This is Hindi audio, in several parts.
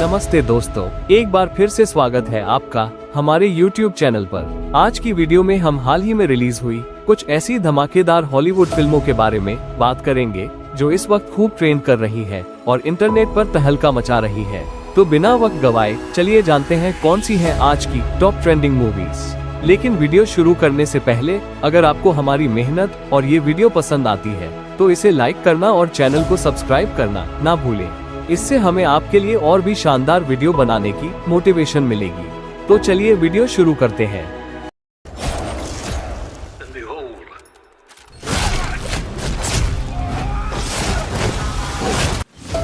नमस्ते दोस्तों, एक बार फिर से स्वागत है आपका हमारे YouTube चैनल पर। आज की वीडियो में हम हाल ही में रिलीज हुई कुछ ऐसी धमाकेदार हॉलीवुड फिल्मों के बारे में बात करेंगे जो इस वक्त खूब ट्रेंड कर रही हैं और इंटरनेट पर तहलका मचा रही हैं। तो बिना वक्त गवाए चलिए जानते हैं कौन सी है आज की टॉप ट्रेंडिंग मूवीज। लेकिन वीडियो शुरू करने से पहले अगर आपको हमारी मेहनत और ये वीडियो पसंद आती है तो इसे लाइक करना और चैनल को सब्सक्राइब करना ना भूलें। इससे हमें आपके लिए और भी शानदार वीडियो बनाने की मोटिवेशन मिलेगी। तो चलिए वीडियो शुरू करते हैं।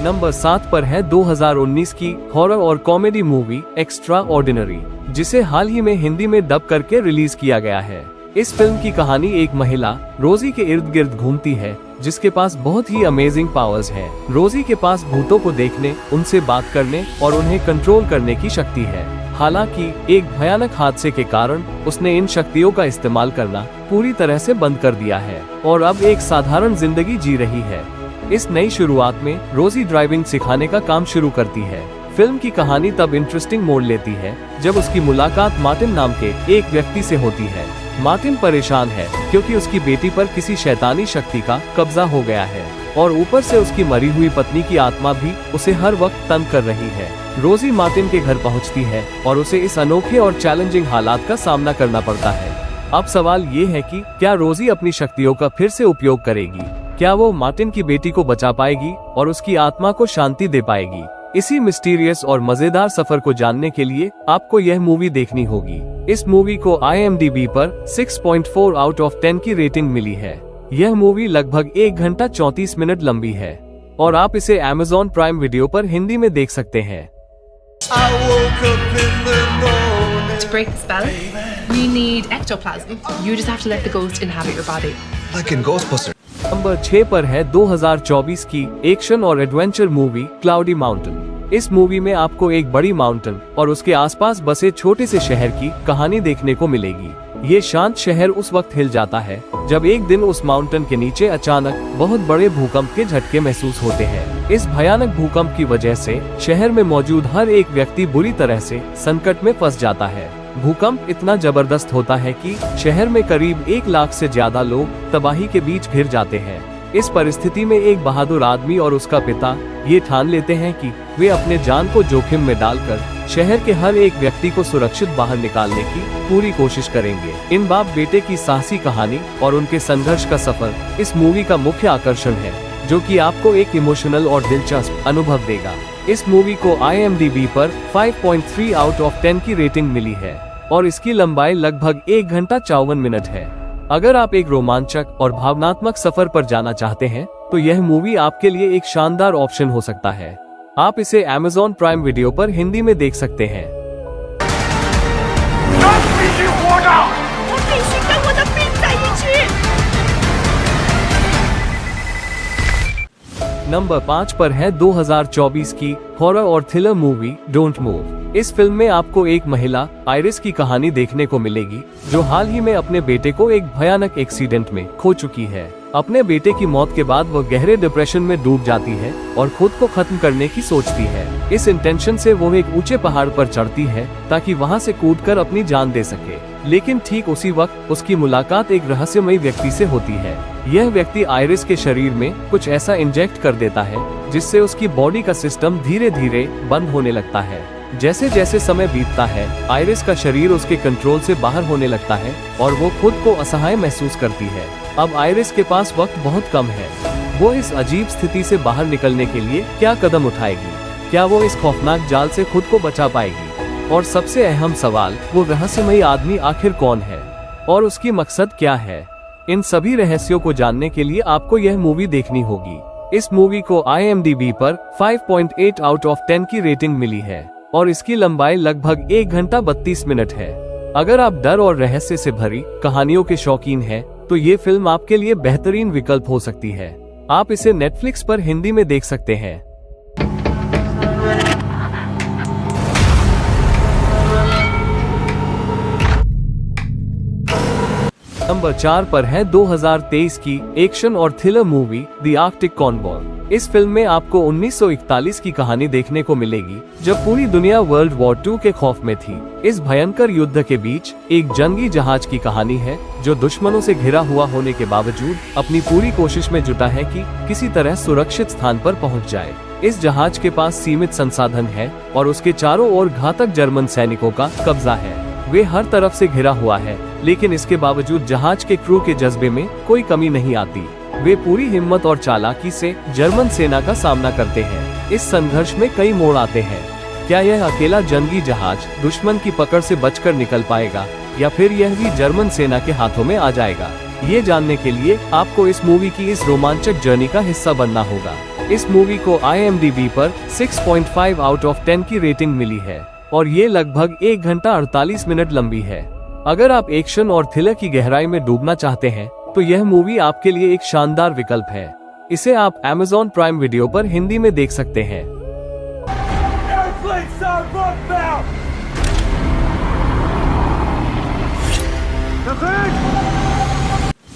नंबर 7 पर है 2019 की हॉरर और कॉमेडी मूवी एक्स्ट्रा ऑर्डिनरी, जिसे हाल ही में हिंदी में डब करके रिलीज किया गया है। इस फिल्म की कहानी एक महिला रोजी के इर्द गिर्द घूमती है जिसके पास बहुत ही अमेजिंग पावर्स हैं। रोजी के पास भूतों को देखने, उनसे बात करने और उन्हें कंट्रोल करने की शक्ति है। हालांकि एक भयानक हादसे के कारण उसने इन शक्तियों का इस्तेमाल करना पूरी तरह से बंद कर दिया है और अब एक साधारण जिंदगी जी रही है। इस नई शुरुआत में रोजी ड्राइविंग सिखाने का काम शुरू करती है। फिल्म की कहानी तब इंटरेस्टिंग मोड़ लेती है जब उसकी मुलाकात मार्टिन नाम के एक व्यक्ति से होती है। मार्टिन परेशान है क्योंकि उसकी बेटी पर किसी शैतानी शक्ति का कब्जा हो गया है और ऊपर से उसकी मरी हुई पत्नी की आत्मा भी उसे हर वक्त तंग कर रही है। रोजी मार्टिन के घर पहुंचती है और उसे इस अनोखे और चैलेंजिंग हालात का सामना करना पड़ता है। अब सवाल ये है कि क्या रोजी अपनी शक्तियों का फिर से उपयोग करेगी? क्या वो मार्टिन की बेटी को बचा पाएगी और उसकी आत्मा को शांति दे पाएगी? इसी मिस्टीरियस और मजेदार सफर को जानने के लिए आपको यह मूवी देखनी होगी। इस मूवी को IMDb पर 6.4 आउट ऑफ 10 की रेटिंग मिली है। यह मूवी लगभग 1 घंटा 34 मिनट लंबी है और आप इसे Amazon प्राइम वीडियो पर हिंदी में देख सकते हैं। To break the spell, you need ectoplasm. You just have to let the ghost inhabit your body. Like in Ghostbusters. Number 6 पर है 2024 की एक्शन और एडवेंचर मूवी क्लाउडी माउंटेन। इस मूवी में आपको एक बड़ी माउंटेन और उसके आसपास बसे छोटे से शहर की कहानी देखने को मिलेगी। ये शांत शहर उस वक्त हिल जाता है जब एक दिन उस माउंटेन के नीचे अचानक बहुत बड़े भूकंप के झटके महसूस होते हैं। इस भयानक भूकंप की वजह से शहर में मौजूद हर एक व्यक्ति बुरी तरह से संकट में फंस जाता है। भूकंप इतना जबरदस्त होता है कि शहर में करीब 1 लाख से ज्यादा लोग तबाही के बीच घिर जाते हैं। इस परिस्थिति में एक बहादुर आदमी और उसका पिता ये ठान लेते हैं कि वे अपने जान को जोखिम में डालकर शहर के हर एक व्यक्ति को सुरक्षित बाहर निकालने की पूरी कोशिश करेंगे। इन बाप बेटे की साहसी कहानी और उनके संघर्ष का सफर इस मूवी का मुख्य आकर्षण है, जो कि आपको एक इमोशनल और दिलचस्प अनुभव देगा। इस मूवी को IMDb पर 5.3 आउट ऑफ 10 की रेटिंग मिली है और इसकी लंबाई लगभग 1 घंटा 54 मिनट है। अगर आप एक रोमांचक और भावनात्मक सफर पर जाना चाहते हैं तो यह मूवी आपके लिए एक शानदार ऑप्शन हो सकता है। आप इसे Amazon प्राइम वीडियो पर हिंदी में देख सकते हैं। नंबर 5 पर है 2024 की हॉरर और थ्रिलर मूवी डोंट मूव। इस फिल्म में आपको एक महिला आइरिस की कहानी देखने को मिलेगी जो हाल ही में अपने बेटे को एक भयानक एक्सीडेंट में खो चुकी है। अपने बेटे की मौत के बाद वह गहरे डिप्रेशन में डूब जाती है और खुद को खत्म करने की सोचती है। इस इंटेंशन से वो एक ऊंचे पहाड़ पर चढ़ती है ताकि वहां से कूदकर अपनी जान दे सके। लेकिन ठीक उसी वक्त उसकी मुलाकात एक रहस्यमयी व्यक्ति से होती है। यह व्यक्ति आइरिस के शरीर में कुछ ऐसा इंजेक्ट कर देता है जिससे उसकी बॉडी का सिस्टम धीरे धीरे बंद होने लगता है। जैसे जैसे समय बीतता है आइरिस का शरीर उसके कंट्रोल से बाहर होने लगता है और वो खुद को असहाय महसूस करती है। अब आइरिस के पास वक्त बहुत कम है। वो इस अजीब स्थिति से बाहर निकलने के लिए क्या कदम उठाएगी? क्या वो इस खौफनाक जाल से खुद को बचा पाएगी? और सबसे अहम सवाल, वो रहस्यमयी आदमी आखिर कौन है और उसकी मकसद क्या है? इन सभी रहस्यों को जानने के लिए आपको यह मूवी देखनी होगी। इस मूवी को IMDb पर 5.8 आउट ऑफ 10 की रेटिंग मिली है और इसकी लंबाई लगभग 1 घंटा 32 मिनट है। अगर आप डर और रहस्य से भरी कहानियों के शौकीन हैं, तो ये फिल्म आपके लिए बेहतरीन विकल्प हो सकती है। आप इसे Netflix पर हिंदी में देख सकते हैं। नंबर नंबर 4 पर है 2023 की एक्शन और thriller movie the Arctic convoy. इस फिल्म में आपको 1941 की कहानी देखने को मिलेगी, जब पूरी दुनिया वर्ल्ड वॉर 2 के खौफ में थी। इस भयंकर युद्ध के बीच एक जंगी जहाज की कहानी है, जो दुश्मनों से घिरा हुआ होने के बावजूद अपनी पूरी कोशिश में जुटा है कि किसी तरह सुरक्षित स्थान पर पहुंच जाए। इस जहाज के पास सीमित संसाधन है और उसके चारों ओर घातक जर्मन सैनिकों का कब्जा है। वे हर तरफ से घिरा हुआ है, लेकिन इसके बावजूद जहाज के क्रू के जज्बे में कोई कमी नहीं आती। वे पूरी हिम्मत और चालाकी से जर्मन सेना का सामना करते हैं। इस संघर्ष में कई मोड़ आते हैं। क्या यह अकेला जंगी जहाज दुश्मन की पकड़ से बचकर निकल पाएगा, या फिर यह भी जर्मन सेना के हाथों में आ जाएगा? ये जानने के लिए आपको इस मूवी की इस रोमांचक जर्नी का हिस्सा बनना होगा। इस मूवी को IMDb पर 6.5 आउट ऑफ 10 की रेटिंग मिली है और ये लगभग 1 घंटा 48 मिनट लंबी है। अगर आप एक्शन और थ्रिलर की गहराई में डूबना चाहते हैं तो यह मूवी आपके लिए एक शानदार विकल्प है। इसे आप Amazon प्राइम वीडियो पर हिंदी में देख सकते हैं।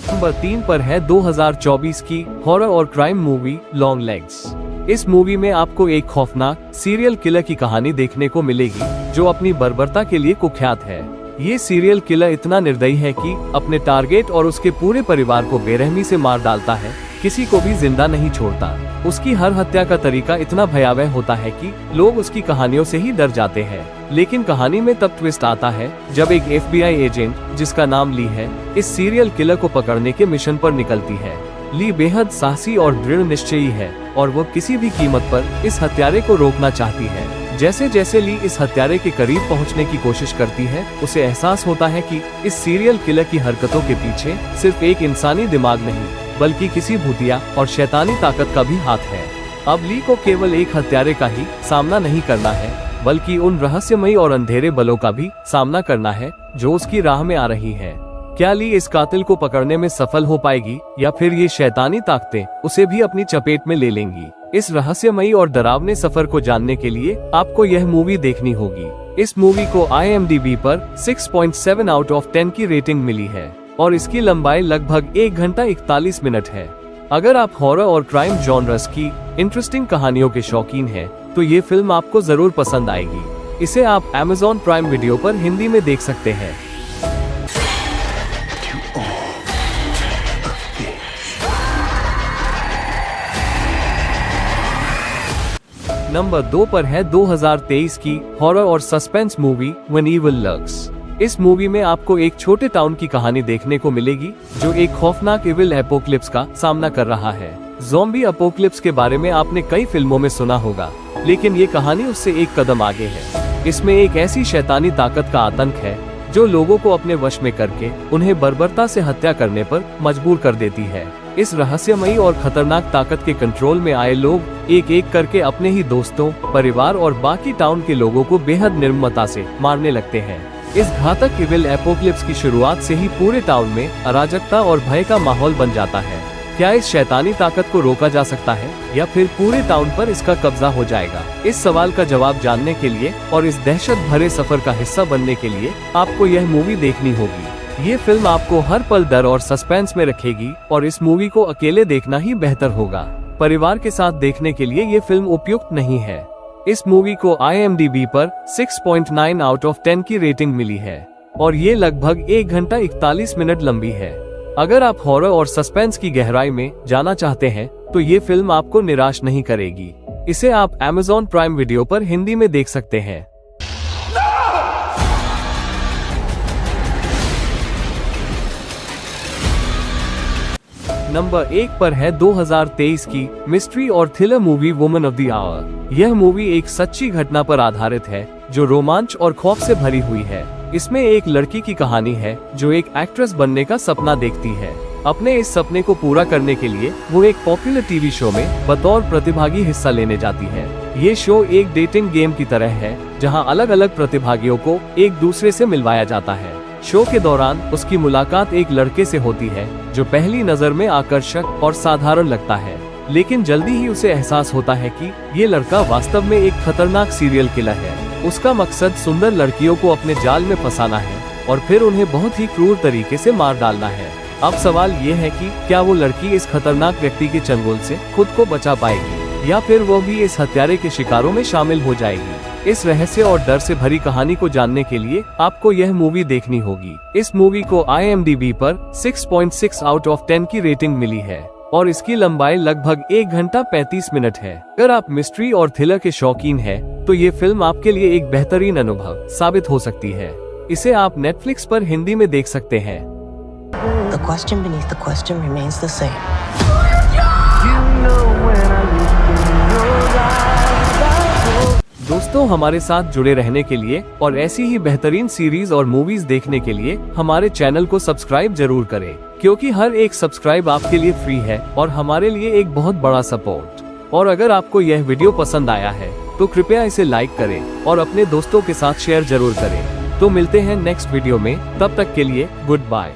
नंबर 3 पर है 2024 की हॉरर और क्राइम मूवी लॉन्ग लेग्स। इस मूवी में आपको एक खौफनाक सीरियल किलर की कहानी देखने को मिलेगी, जो अपनी बर्बरता के लिए कुख्यात है। ये सीरियल किलर इतना निर्दयी है कि अपने टारगेट और उसके पूरे परिवार को बेरहमी से मार डालता है, किसी को भी जिंदा नहीं छोड़ता। उसकी हर हत्या का तरीका इतना भयावह होता है कि लोग उसकी कहानियों से ही डर जाते हैं। लेकिन कहानी में तब ट्विस्ट आता है जब एक FBI एजेंट, जिसका नाम ली है, इस सीरियल किलर को पकड़ने के मिशन पर निकलती है। ली बेहद साहसी और दृढ़ निश्चयी है और वो किसी भी कीमत पर इस हत्यारे को रोकना चाहती है। जैसे जैसे ली इस हत्यारे के करीब पहुंचने की कोशिश करती है, उसे एहसास होता है कि इस सीरियल किलर की हरकतों के पीछे सिर्फ एक इंसानी दिमाग नहीं, बल्कि किसी भूतिया और शैतानी ताकत का भी हाथ है। अब ली को केवल एक हत्यारे का ही सामना नहीं करना है, बल्कि उन रहस्यमयी और अंधेरे बलों का भी सामना करना है जो उसकी राह में आ रही है। क्या ली इस कातिल को पकड़ने में सफल हो पाएगी, या फिर ये शैतानी ताकतें उसे भी अपनी चपेट में ले लेंगी? इस रहस्यमयी और डरावने सफर को जानने के लिए आपको यह मूवी देखनी होगी। इस मूवी को IMDb पर 6.7 आउट ऑफ 10 की रेटिंग मिली है और इसकी लंबाई लगभग 1 घंटा 41 मिनट है। अगर आप हॉरर और क्राइम जॉनर्स की इंटरेस्टिंग कहानियों के शौकीन हैं, तो ये फिल्म आपको जरूर पसंद आएगी। इसे आप Amazon प्राइम वीडियो पर हिंदी में देख सकते हैं। नंबर 2 पर है 2023 की हॉरर और suspense movie when evil lurks. इस मूवी में आपको एक छोटे टाउन की कहानी देखने को मिलेगी, जो एक खौफनाक इविल एपोक्लिप्स का सामना कर रहा है। ज़ॉम्बी एपोक्लिप्स के बारे में आपने कई फिल्मों में सुना होगा, लेकिन ये कहानी उससे एक कदम आगे है। इसमें एक ऐसी शैतानी ताकत का आतंक है जो लोगों को अपने वश में करके उन्हें बर्बरता से हत्या करने पर मजबूर कर देती है। इस रहस्यमयी और खतरनाक ताकत के कंट्रोल में आए लोग एक एक करके अपने ही दोस्तों, परिवार और बाकी टाउन के लोगों को बेहद निर्ममता से मारने लगते हैं। इस घातक इविल एपोक्लिप्स की शुरुआत से ही पूरे टाउन में अराजकता और भय का माहौल बन जाता है। क्या इस शैतानी ताकत को रोका जा सकता है, या फिर पूरे टाउन पर इसका कब्जा हो जाएगा? इस सवाल का जवाब जानने के लिए और इस दहशत भरे सफर का हिस्सा बनने के लिए आपको यह मूवी देखनी होगी। ये फिल्म आपको हर पल डर और सस्पेंस में रखेगी और इस मूवी को अकेले देखना ही बेहतर होगा। परिवार के साथ देखने के लिए ये फिल्म उपयुक्त नहीं है। इस मूवी को IMDb पर 6.9 आउट ऑफ 10 की रेटिंग मिली है और ये लगभग 1 घंटा 41 मिनट लंबी है। अगर आप हॉरर और सस्पेंस की गहराई में जाना चाहते हैं, तो ये फिल्म आपको निराश नहीं करेगी। इसे आप Amazon प्राइम वीडियो पर हिंदी में देख सकते हैं। नंबर 1 पर है 2023 की मिस्ट्री और thriller movie woman of the hour. यह मूवी एक सच्ची घटना पर आधारित है, जो रोमांच और खौफ से भरी हुई है। इसमें एक लड़की की कहानी है जो एक एक्ट्रेस बनने का सपना देखती है। अपने इस सपने को पूरा करने के लिए वो एक पॉपुलर टीवी शो में बतौर प्रतिभागी हिस्सा लेने जाती है। ये शो एक डेटिंग गेम की तरह है, जहां अलग अलग प्रतिभागियों को एक दूसरे से मिलवाया जाता है। शो के दौरान उसकी मुलाकात एक लड़के से होती है जो पहली नजर में आकर्षक और साधारण लगता है, लेकिन जल्दी ही उसे एहसास होता है कि ये लड़का वास्तव में एक खतरनाक सीरियल किलर है। उसका मकसद सुंदर लड़कियों को अपने जाल में फंसाना है और फिर उन्हें बहुत ही क्रूर तरीके से मार डालना है। अब सवाल ये है कि क्या वो लड़की इस खतरनाक व्यक्ति के चंगुल से खुद को बचा पाएगी या फिर वो भी इस हत्यारे के शिकारों में शामिल हो जाएगी। इस रहस्य और डर से भरी कहानी को जानने के लिए आपको यह मूवी देखनी होगी। इस मूवी को IMDb पर 6.6 आउट ऑफ 10 की रेटिंग मिली है और इसकी लंबाई लगभग 1 घंटा 35 मिनट है। अगर आप मिस्ट्री और थ्रिलर के शौकीन हैं, तो ये फिल्म आपके लिए एक बेहतरीन अनुभव साबित हो सकती है। इसे आप नेटफ्लिक्स पर हिंदी में देख सकते हैं। The question beneath the question remains the same. दोस्तों, हमारे साथ जुड़े रहने के लिए और ऐसी ही बेहतरीन सीरीज और मूवीज देखने के लिए हमारे चैनल को सब्सक्राइब जरूर करें, क्योंकि हर एक सब्सक्राइब आपके लिए फ्री है और हमारे लिए एक बहुत बड़ा सपोर्ट। और अगर आपको यह वीडियो पसंद आया है तो कृपया इसे लाइक करें और अपने दोस्तों के साथ शेयर जरूर करें। तो मिलते हैं नेक्स्ट वीडियो में, तब तक के लिए गुड बाय।